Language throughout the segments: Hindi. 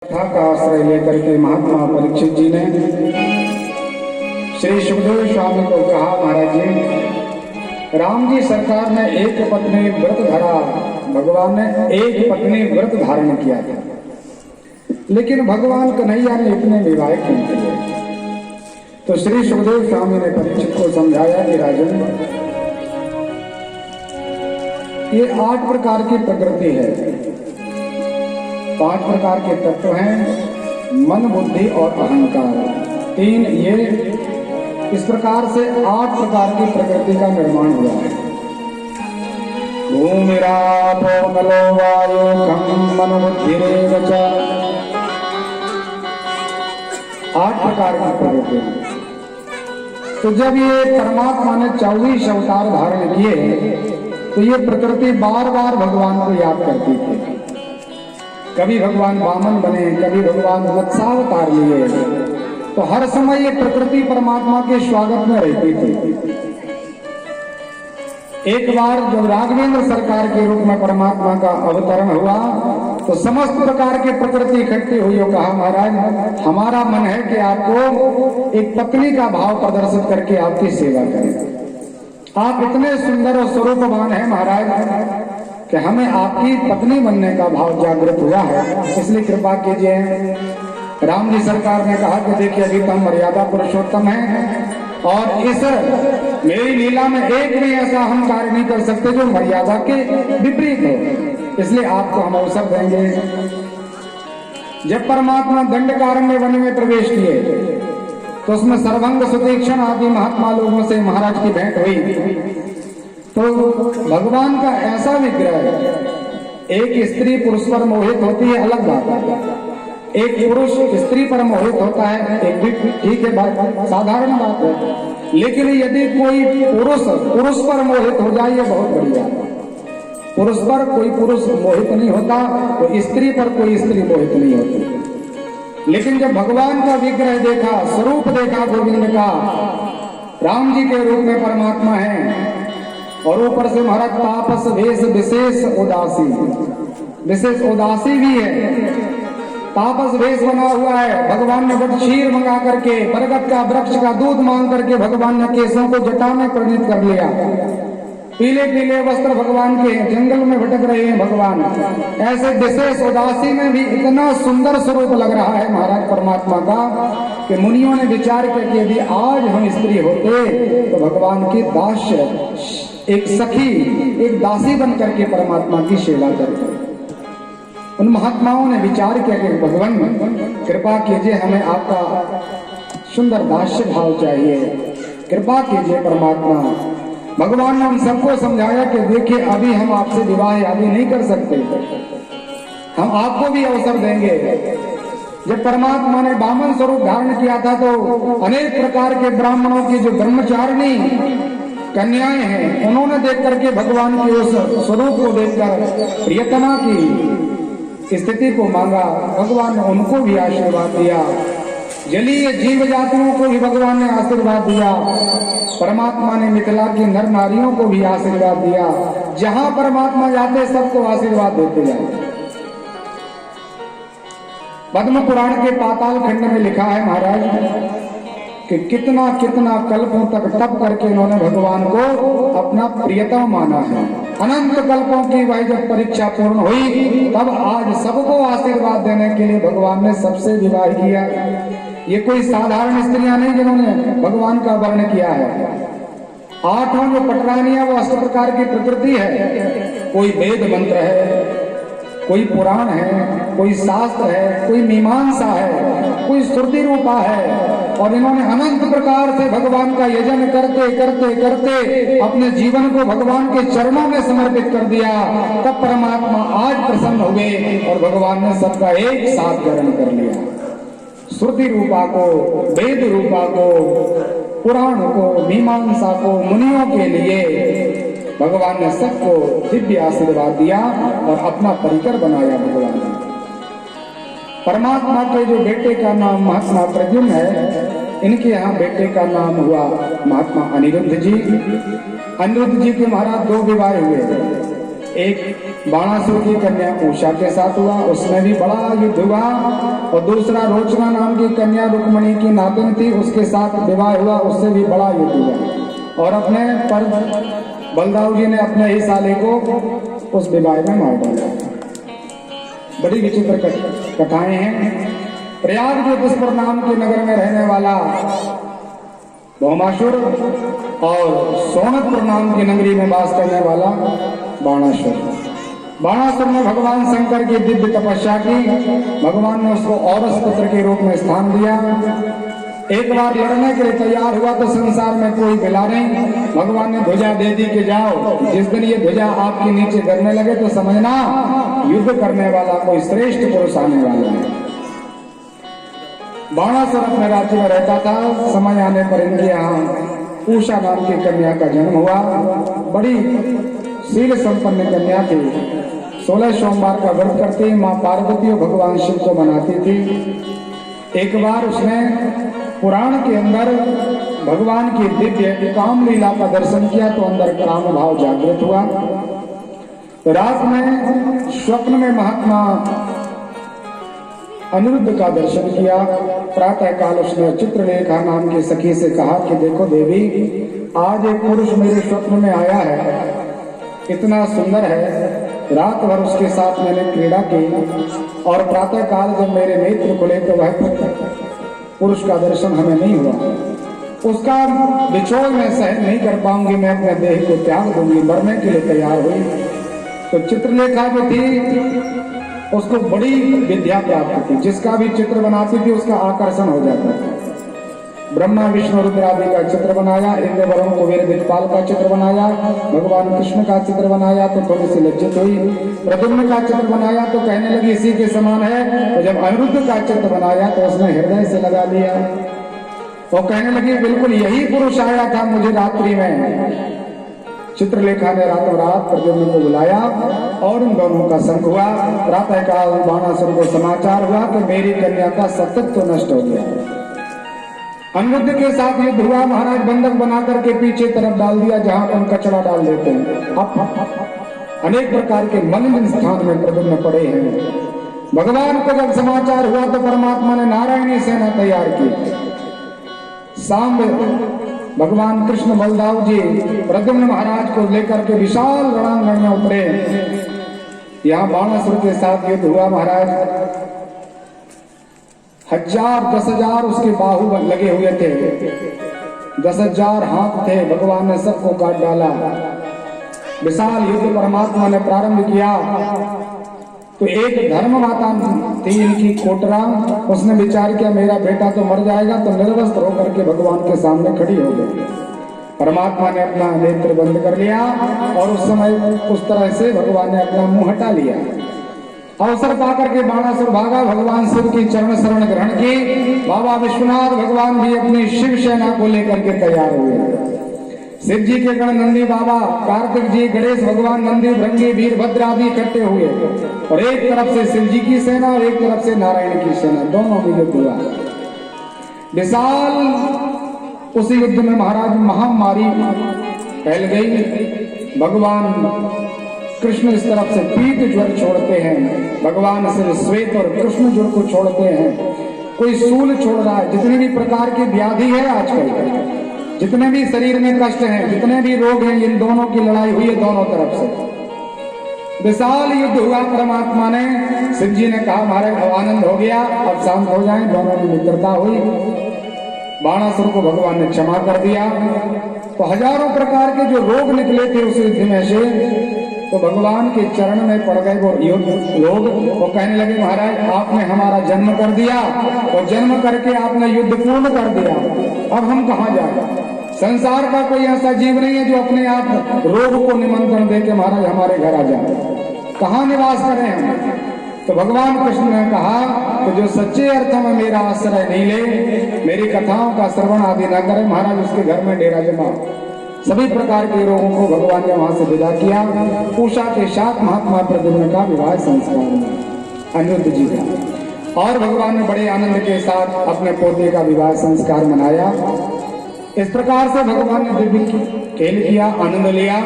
कथा का आश्रय लेकर के महात्मा परीक्षित जी ने श्री सुखदेव स्वामी को कहा, महाराज जी, राम जी सरकार ने एक पत्नी व्रत धरा, भगवान ने एक पत्नी व्रत धारण किया था, लेकिन भगवान कन्हैया ने इतने विवाह क्यों किए? तो श्री सुखदेव स्वामी ने परीक्षित को समझाया कि राजन, ये 8 प्रकार की प्रकृति है, 5 प्रकार के तत्व हैं, मन, बुद्धि और अहंकार। 3 ये इस प्रकार से 8 प्रकार की प्रकृति का निर्माण हुआ है। भूमिरापो नलो वायु खं मन बुद्धिरेव च, 8 प्रकार की प्रकृति। तो जब ये परमात्मा ने 24 अवतार धारण किए तो ये प्रकृति बार बार भगवान को याद करती थी। कभी भगवान वामन बने, कभी भगवान मत्स्यावतार लिए, तो हर समय ये प्रकृति परमात्मा के स्वागत में रहती थी। एक बार जब राघवेंद्र सरकार के रूप में परमात्मा का अवतरण हुआ तो समस्त प्रकार की प्रकृति इकट्ठी हुई और कहा, महाराज, हमारा मन है कि आपको एक पत्नी का भाव प्रदर्शित करके आपकी सेवा करें। आप इतने सुंदर और स्वरूपवान हैं महाराज कि हमें आपकी पत्नी बनने का भाव जागृत हुआ है, इसलिए कृपा कीजिए। राम जी सरकार ने कहा कि देखिए, अभी तो हम मर्यादा पुरुषोत्तम हैं और इस मेरी लीला में एक भी ऐसा हम कार्य नहीं कर सकते जो मर्यादा के विपरीत हो, इसलिए आपको हम अवसर देंगे। जब परमात्मा दंडकारण्य वन में प्रवेश किए तो उसमें सर्वंग सुतीक्षण आदि महात्मा लोगों से महाराज की भेंट हुई। तो भगवान का ऐसा विग्रह, एक स्त्री पुरुष पर मोहित होती है अलग बात है, एक पुरुष स्त्री पर मोहित होता है एक भी ठीक है, बात साधारण बात है, लेकिन यदि कोई पुरुष पर मोहित हो जाए ये बहुत बढ़िया। पुरुष पर कोई पुरुष मोहित नहीं होता तो स्त्री पर कोई स्त्री मोहित नहीं होती। लेकिन जब भगवान का विग्रह देखा, स्वरूप देखा गोविंद का, राम जी के रूप में परमात्मा है और ऊपर से महाराज तापस वेश विशेष उदासी भी है। तापस वेश बना हुआ है, भगवान ने बट क्षीर मंगा करके, बरगद का वृक्ष का दूध मांग करके भगवान ने केसों को जटा में परिणित कर लिया। पीले पीले वस्त्र भगवान के, जंगल में भटक रहे हैं भगवान। ऐसे विशेष उदासी में भी इतना सुंदर स्वरूप लग रहा है महाराज परमात्मा का कि मुनियों ने विचार किया कि यदि आज हम स्त्री होते तो भगवान की दास्य, एक सखी, एक दासी बन करके परमात्मा की सेवा करते। उन महात्माओं ने विचार किया कि भगवान कृपा कीजिए, हमें आपका सुंदर दास्य भाव चाहिए, कृपा कीजिए परमात्मा। भगवान ने उन सबको समझाया कि देखिए, अभी हम आपसे विवाह आदि नहीं कर सकते, हम आपको भी अवसर देंगे। जब परमात्मा ने वामन स्वरूप धारण किया था तो अनेक प्रकार के ब्राह्मणों की जो ब्रह्मचारिणी कन्याएं हैं, उन्होंने देख करके भगवान के उस स्वरूप को देखकर प्रियतमा की स्थिति को मांगा। भगवान ने उनको भी आशीर्वाद दिया, जलीय जीव जातियों को भी भगवान ने आशीर्वाद दिया। परमात्मा ने मिथिला की नर नारियों को भी आशीर्वाद दिया। जहां परमात्मा जाते सबको आशीर्वाद देते जाते। पद्म पुराण के पाताल खंड में लिखा है महाराज कि कितना कितना कल्पों तक तप करके इन्होंने भगवान को अपना प्रियतम माना है। अनंत कल्पों की वही जब परीक्षा पूर्ण हुई तब आज सबको आशीर्वाद देने के लिए भगवान ने सबसे विवाह किया। ये कोई साधारण स्त्रियां नहीं जिन्होंने भगवान का वर्ण किया है। 8 जो पटरानियां वो 8 प्रकार की प्रकृति है। कोई वेद मंत्र है, कोई पुराण है, कोई शास्त्र है, कोई मीमांसा है, कोई श्रुति रूपा है। और इन्होंने अनंत प्रकार से भगवान का यजन करते करते करते अपने जीवन को भगवान के चरणों में समर्पित कर दिया। तब परमात्मा आज प्रसन्न हुए और भगवान ने सबका एक साथ ग्रहण कर लिया। श्रुति रूपा को, वेद रूपा को, पुराण को, मीमांसा को, मुनियों के लिए भगवान ने सबको दिव्य आशीर्वाद दिया और अपना परिकर बनाया। भगवान ने परमात्मा के जो बेटे का नाम महात्मा प्रद्युम्न है, इनके यहाँ बेटे का नाम हुआ महात्मा अनिरुद्ध जी। अनिरुद्ध जी के महाराज 2 विवाह हुए। एक बाणासुर की कन्या उषा के साथ हुआ, उसमें भी बड़ा युद्ध हुआ। और दूसरा रोचना नाम की कन्या रुक्मणी की नातिन थी, उसके साथ विवाह हुआ, उससे भी बड़ा युद्ध हुआ। और अपने पर बलदाऊ जी ने अपने ही साले को उस विवाह में मार डाला। बड़ी विचित्र कथाएं हैं। प्रयाग के पुष्पर नाम के नगर में रहने वाला भौमासुर और सोनकपुर नाम की नगरी में वास करने वाला बाणासुर। बाणासुर ने भगवान शंकर की दिव्य तपस्या की। भगवान ने उसको औरस पुत्र के रूप में स्थान दिया। एक बार लड़ने के लिए तैयार हुआ तो संसार में कोई मिला नहीं। भगवान ने ध्वजा दे दी कि जाओ, जिस दिन ये ध्वजा आपके नीचे गिरने लगे तो समझना युद्ध करने वाला कोई श्रेष्ठ पुरुष आने वाला है। बाणासुर अपने राज्य में रहता था। समय आने पर इनके यहाँ उषा नाम की कन्या का जन्म हुआ। बड़ी शील संपन्न कन्या थी। 16 सोमवार का व्रत करती, माँ पार्वती और भगवान शिव को मनाती थी। एक बार उसने पुराण के अंदर भगवान की दिव्य काम लीला का दर्शन किया तो अंदर काम भाव जागृत हुआ। रात में स्वप्न में महात्मा अनिरुद्ध का दर्शन किया। प्रातः काल उसने चित्रलेखा नाम की सखी से कहा कि देखो देवी, आज एक पुरुष मेरे स्वप्न में आया है, इतना सुंदर है। रात भर उसके साथ मैंने क्रीड़ा की और प्रातः काल जब मेरे नेत्र खुले तो वह पुरुष का दर्शन हमें नहीं हुआ। उसका विछोड़ मैं सहन नहीं कर पाऊंगी, मैं अपने देह को त्याग दूंगी, मरने के लिए तैयार हुई। तो चित्रलेखा जो थी उसको बड़ी विद्या प्राप्त थी, जिसका भी चित्र बनाती थी उसका आकर्षण हो जाता था। ब्रह्मा विष्णु रुद्र आदि का चित्र बनाया, इंद्र वरुण कुबेर दिक्पाल का चित्र बनाया, भगवान कृष्ण का चित्र बनाया तो थोड़ी सी लज्जित हुई। प्रद्युम्न का चित्र बनाया तो कहने लगी इसी के समान है। तो जब अनिरुद्ध का चित्र बनाया तो उसने हृदय से लगा लिया और कहने लगी बिल्कुल यही पुरुष आया था मुझे रात्रि में। चित्रलेखा ने रातों रात प्रद्युम्न को बुलाया और उन दोनों का संग हुआ। प्रातः काल बाणासुर को समाचार हुआ कि मेरी कन्या का सतत्व तो नष्ट हो गया। अनिरुद्ध के साथ युद्ध हुआ। महाराज बंधक बना करके पीछे तरफ डाल दिया जहां पर कचरा डाल देते हैं। अब अनेक प्रकार के मलिन स्थान में प्रद्युम्न पड़े हैं। भगवान को जब समाचार हुआ तो परमात्मा ने नारायणी सेना तैयार की। शाम भगवान कृष्ण बलदाऊ जी प्रद्युम्न महाराज को लेकर के विशाल रणांगण में उतरे। यहाँ बाणासुर के साथ युद्ध हुआ। महाराज 10,000 उसके बाहु लगे हुए थे, 10,000 हाथ थे। भगवान ने सबको काट डाला। विशाल युद्ध परमात्मा ने प्रारंभ किया तो एक धर्म माता थी इनकी कोटरा, उसने विचार किया मेरा बेटा तो मर जाएगा, तो निर्वस्त्र होकर के भगवान के सामने खड़ी हो गई। परमात्मा ने अपना नेत्र बंद कर लिया और उस समय उस तरह से भगवान ने अपना मुंह हटा लिया। अवसर पाकर के बाणासुर भागा। भगवान शिव की चरण शरण ग्रहण की। बाबा विश्वनाथ भगवान भी अपनी शिव सेना को लेकर के तैयार हुए। शिव जी के गण नंदी बाबा, कार्तिक जी, गणेश भगवान, नंदी, भृंगी, वीरभद्र आदि इकट्ठे हुए और एक तरफ से शिव जी की सेना और एक तरफ से नारायण की सेना, दोनों में युद्ध हुआ। विशाल उस युद्ध में महाराज महामारी फैल गई। भगवान कृष्ण इस तरफ से पीत ज्वर छोड़ते हैं, भगवान शिव श्वेत और कृष्ण ज्वर को छोड़ते हैं, कोई सूल छोड़ रहा है। जितनी भी प्रकार की व्याधि है आजकल, जितने भी शरीर में कष्ट हैं, जितने भी रोग हैं, इन दोनों की लड़ाई हुई है दोनों तरफ से। विशाल युद्ध हुआ। परमात्मा ने, शिव जी ने कहा महाराज आनंद हो गया, अब शांत हो जाएं। दोनों में मित्रता हुई। बाणासुर को भगवान ने क्षमा कर दिया। तो हजारों प्रकार के जो रोग निकले थे उस युद्ध में से, तो भगवान के चरण में पड़ गए वो लोग। वो कहने लगे महाराज आपने हमारा जन्म कर दिया और जन्म करके आपने युद्ध पूर्ण कर दिया, अब हम कहाँ जाए? संसार का कोई ऐसा जीव नहीं है जो अपने आप रोग को निमंत्रण दे के महाराज हमारे घर आ जाए, कहाँ निवास करें हम? तो भगवान कृष्ण ने कहा कि जो सच्चे अर्थ में मेरा आश्रय नहीं ले, मेरी कथाओं का श्रवण आदि न करे, महाराज उसके घर में डेरा जमा। सभी प्रकार के रोगों को भगवान ने वहां से विदा किया। उषा के साथ महात्मा प्रद्युम्न का विवाह संस्कार अनिरुद्ध जी का, और भगवान ने बड़े आनंद के साथ अपने पोते का विवाह संस्कार मनाया। इस प्रकार से भगवान ने दिव्य खेल किया, आनंद लिया।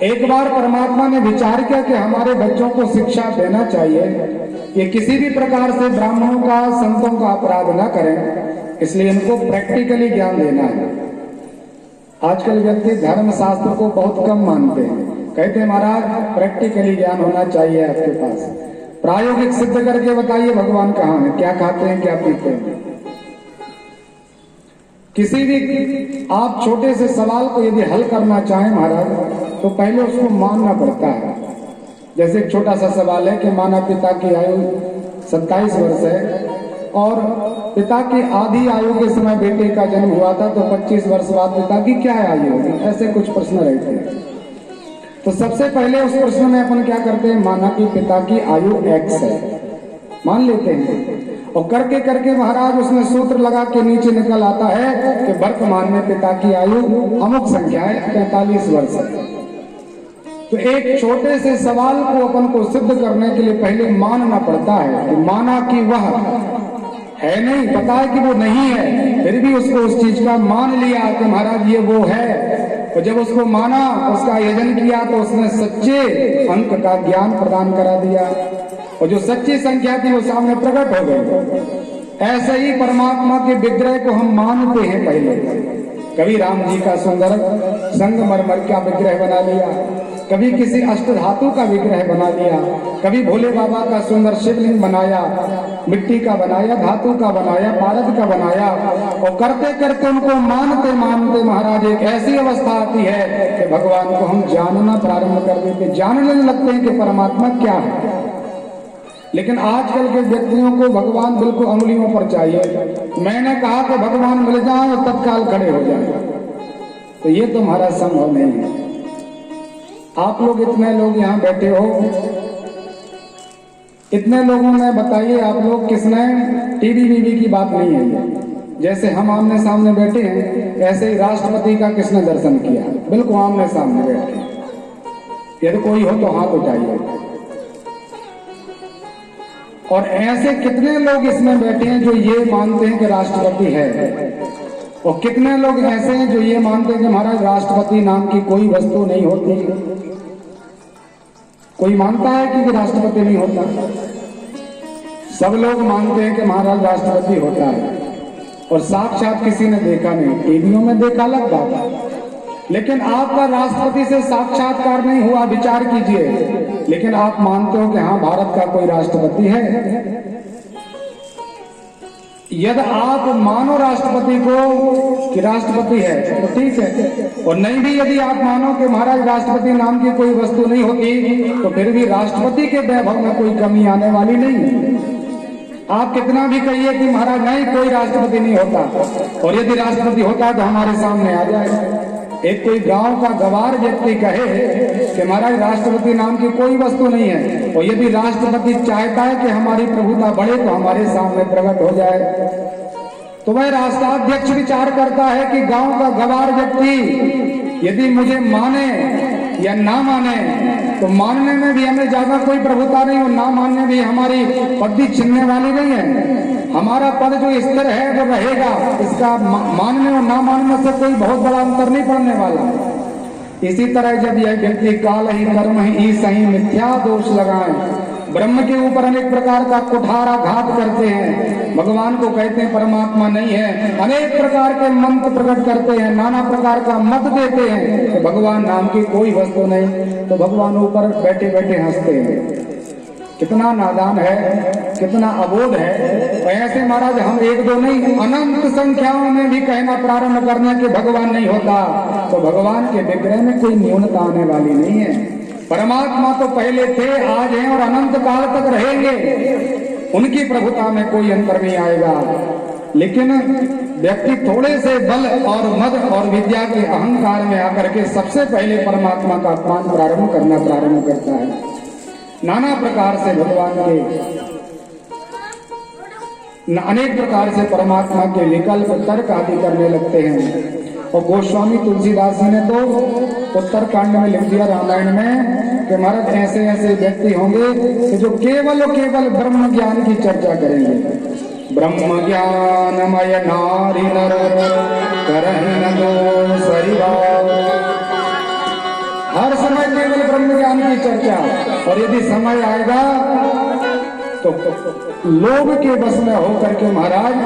एक बार परमात्मा ने विचार किया कि हमारे बच्चों को शिक्षा देना चाहिए, ये किसी भी प्रकार से ब्राह्मणों का, संतों का अपराध न करें, इसलिए इनको प्रैक्टिकली ज्ञान देना है। आजकल व्यक्ति धर्म शास्त्र को बहुत कम मानते हैं, कहते हैं महाराज प्रैक्टिकली ज्ञान होना चाहिए आपके पास, प्रायोगिक सिद्ध करके बताइए भगवान कहाँ है, क्या खाते हैं, क्या पीते हैं। किसी भी आप छोटे से सवाल को यदि हल करना चाहें महाराज तो पहले उसको मानना पड़ता है। जैसे एक छोटा सा सवाल है कि माना पिता की आयु 27 वर्ष है और पिता की आधी आयु के समय बेटे का जन्म हुआ था, तो 25 वर्ष बाद पिता की क्या आयु होगी, ऐसे कुछ प्रश्न रहते हैं। तो सबसे पहले उस प्रश्न में अपन क्या करते हैं, माना कि पिता की आयु X है, मान लेते हैं, और करके करके महाराज उसमें सूत्र लगा के नीचे निकल आता है कि वर्तमान में पिता की आयु अमुक संख्या है, 45 वर्ष है। तो एक छोटे से सवाल को अपन को सिद्ध करने के लिए पहले मानना पड़ता है कि माना कि वह है नहीं, पता है कि वो नहीं है, फिर भी उसको उस चीज का मान लिया कि महाराज ये वो है। और जब उसको माना, उसका यजन किया, तो उसने सच्चे अंक का ज्ञान प्रदान करा दिया और जो सच्ची संख्या थी वो सामने प्रकट हो गई। ऐसे ही परमात्मा के विग्रह को हम मानते हैं पहले। कभी राम जी का सुंदर संगमरमर का विग्रह बना लिया, कभी किसी अष्ट धातु का विग्रह बना लिया, कभी भोले बाबा का सुंदर शिवलिंग बनाया, मिट्टी का बनाया, धातु का बनाया, पारद का बनाया, और करते करते उनको मानते मानते महाराज एक ऐसी अवस्था आती है कि भगवान को हम जानना प्रारंभ कर देते, जानने लगते हैं कि परमात्मा क्या है। लेकिन आजकल के व्यक्तियों को भगवान बिल्कुल अंगुलियों पर चाहिए। मैंने कहा कि भगवान मिल जाए और तत्काल खड़े हो जाए, तो ये तो हमारा संभव नहीं है। आप लोग इतने लोग यहाँ बैठे हो, इतने लोगों में बताइए आप लोग किसने टीवी वीवी की बात नहीं है। जैसे हम आमने सामने बैठे हैं, ऐसे ही राष्ट्रपति का किसने दर्शन किया, बिल्कुल आमने सामने बैठे। यदि कोई हो तो हाथ उठाइए। और ऐसे कितने लोग इसमें बैठे हैं जो ये मानते हैं कि राष्ट्रपति है, और कितने लोग ऐसे हैं जो ये मानते हैं कि महाराज राष्ट्रपति नाम की कोई वस्तु नहीं होती। कोई मानता है कि राष्ट्रपति नहीं होता? सब लोग मानते हैं कि महाराज राष्ट्रपति होता है, और साक्षात किसी ने देखा नहीं, टीवियों में देखा अलग बात है। लेकिन आपका राष्ट्रपति से साक्षात्कार नहीं हुआ, विचार कीजिए। लेकिन आप मानते हो कि हाँ भारत का कोई राष्ट्रपति है। यदि आप मानो राष्ट्रपति को कि राष्ट्रपति है तो ठीक है, और नहीं भी यदि आप मानो कि महाराज राष्ट्रपति नाम की कोई वस्तु नहीं होती, तो फिर भी राष्ट्रपति के वैभव में कोई कमी आने वाली नहीं है। आप कितना भी कहिए कि महाराज नहीं कोई राष्ट्रपति नहीं होता, और यदि राष्ट्रपति होता तो हमारे सामने आ जाए। एक कोई गांव का गवार व्यक्ति कहे कि महाराज राष्ट्रपति नाम की कोई वस्तु नहीं है, और यदि राष्ट्रपति चाहता है कि हमारी प्रभुता बढ़े तो हमारे सामने प्रकट हो जाए, तो वह राष्ट्राध्यक्ष विचार करता है कि गांव का गवार व्यक्ति यदि मुझे माने या ना माने, तो मानने में भी हमें ज्यादा कोई प्रभुता नहीं, और ना मानने भी हमारी पदवी छिनने वाली नहीं है। हमारा पद जो स्थिर है वो रहेगा, इसका मानने और ना मानने से कोई बहुत बड़ा अंतर नहीं पड़ने वाला। इसी तरह जब यह व्यक्ति काल ही कर्म ही सही मिथ्या दोष लगाए, ब्रह्म के ऊपर अनेक प्रकार का कुठाराघात करते हैं, भगवान को कहते हैं परमात्मा नहीं है, अनेक प्रकार के मंत्र प्रकट करते हैं, नाना प्रकार का मत देते हैं कि भगवान नाम की कोई वस्तु नहीं, तो भगवान ऊपर बैठे बैठे हंसते हैं। कितना नादान है, कितना अबोध है। तो ऐसे महाराज हम एक दो नहीं, अनंत संख्याओं में भी कहना प्रारंभ करना कि भगवान नहीं होता, तो भगवान के विग्रह में कोई न्यूनता आने वाली नहीं है। परमात्मा तो पहले थे, आज हैं और अनंत काल तक रहेंगे, उनकी प्रभुता में कोई अंतर नहीं आएगा। लेकिन व्यक्ति थोड़े से बल और मद और विद्या के अहंकार में आकर के सबसे पहले परमात्मा का अपमान करना प्रारंभ करता है। नाना प्रकार से भगवान के अनेक प्रकार से परमात्मा के विकल्प तर्क आदि करने लगते हैं। और गोस्वामी तुलसीदास जी ने तो उत्तरकांड में लिख दिया रामायण में कि महाराज ऐसे ऐसे व्यक्ति होंगे कि जो केवल ब्रह्म ज्ञान की चर्चा करेंगे। ब्रह्म ज्ञानमय नारी नर करहि न दोष हरि भाव। हर समय केवल ब्रह्म ज्ञान की चर्चा। और यदि समय आएगा तो लोभ के बस में होकर के महाराज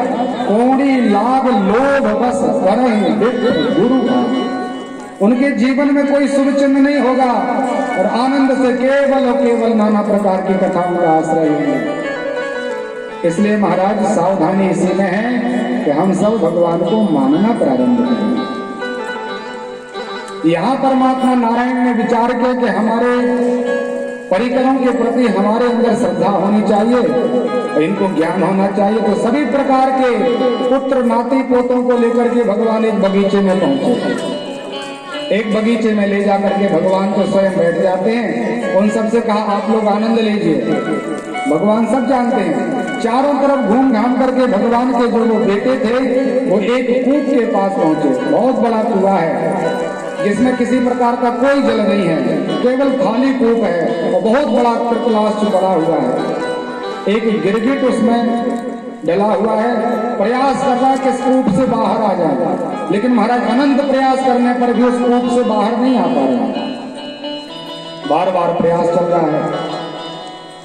कौड़ी लाभ लोभ बस करहि विप्र गुरु का, उनके जीवन में कोई शुभ चिन्ह नहीं होगा और आनंद से केवल और केवल नाना प्रकार की कथाओं का आश्रय है। इसलिए महाराज सावधानी इसी में है कि हम सब भगवान को मानना प्रारंभ करें। यहाँ परमात्मा नारायण ने विचार किया कि हमारे परिकरों के प्रति हमारे अंदर श्रद्धा होनी चाहिए और इनको ज्ञान होना चाहिए। तो सभी प्रकार के पुत्र नाती पोतों को लेकर के भगवान एक बगीचे में पहुंचे। एक बगीचे में ले जाकर के भगवान को स्वयं बैठ जाते हैं। उन सबसे कहा आप लोग आनंद लीजिए। भगवान सब जानते हैं। चारों तरफ घूम घाम करके भगवान के जो वो बेटे थे वो एक कूप के पास पहुंचे। बहुत बड़ा कुआं है जिसमें किसी प्रकार का कोई जल नहीं है, केवल खाली कूप है और बहुत बड़ा कृतलाश पड़ा हुआ है। एक गिरगिट उसमें डला हुआ है, प्रयास कर रहा है कि इस कूप से बाहर आ जाए, लेकिन महाराज अनंत प्रयास करने पर भी उस कूप से बाहर नहीं आ पा रहा। बार बार प्रयास चल रहा है।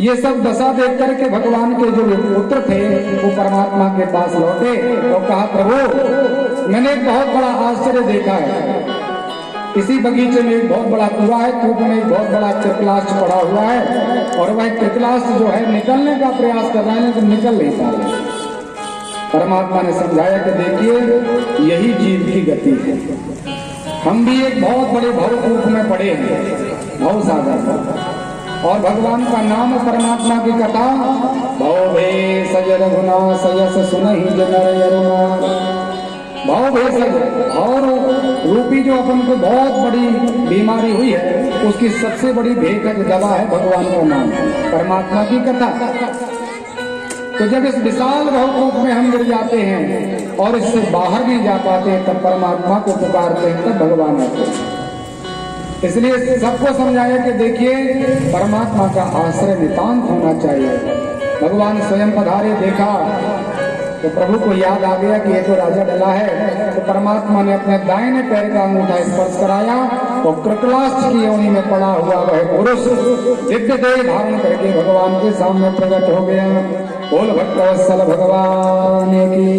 ये सब दशा देख करके भगवान के जो पुत्र थे वो परमात्मा के पास लौटे और कहा प्रभु मैंने एक बहुत बड़ा आश्चर्य देखा है। इसी बगीचे में एक बहुत बड़ा कुआं है, कूप में एक बहुत बड़ा कृतलाश पड़ा हुआ है और वह कृतलाश जो है निकलने का प्रयास कर रहा है लेकिन निकल नहीं पा रहा। परमात्मा ने समझाया कि देखिए यही जीव की गति है। हम भी एक बहुत बड़े भवकूप में पड़े हैं, भव सागर, और भगवान का नाम परमात्मा की कथा भव भे सज रघुना सयस सुनहि जनर यरुना। भाव भेषज और रूपी जो अपन को बहुत बड़ी बीमारी हुई है उसकी सबसे बड़ी भेषज दवा है भगवान का नाम, परमात्मा की कथा। तो जब इस विशाल भवकूप में हम गिर जाते हैं और इससे बाहर नहीं जा पाते तब परमात्मा को पुकारते हैं, तब भगवान आते हैं। इसलिए सबको समझाया कि देखिए परमात्मा का आश्रय नितांत होना चाहिए। भगवान स्वयं पधारे, देखा तो प्रभु को याद आ गया कि ये तो राजा डला है। तो परमात्मा ने अपने दाहिने पैर का अंगूठा स्पर्श कराया और कृतलाश की योनि में पड़ा हुआ वह पुरुष दिव्य देह धारण करके भगवान के सामने प्रकट हो गया। बोल भक्तवत्सल भगवान की।